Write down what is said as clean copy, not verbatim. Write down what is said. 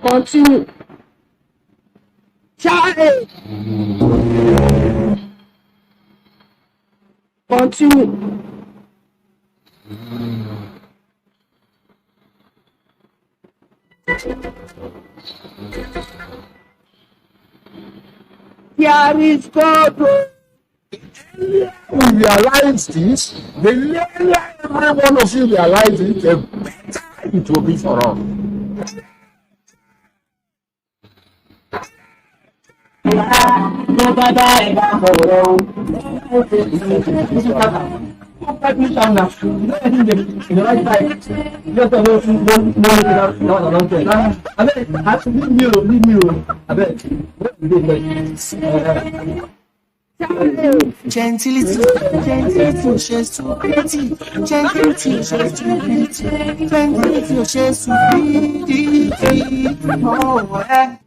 Continue. Child. Continue. Here is God. We realize this, the earlier every one of you realize it, the better it will be for us. Gentility, gentility, she's too pretty. Gentility, she's too pretty. Gentility, she's too pretty. Oh,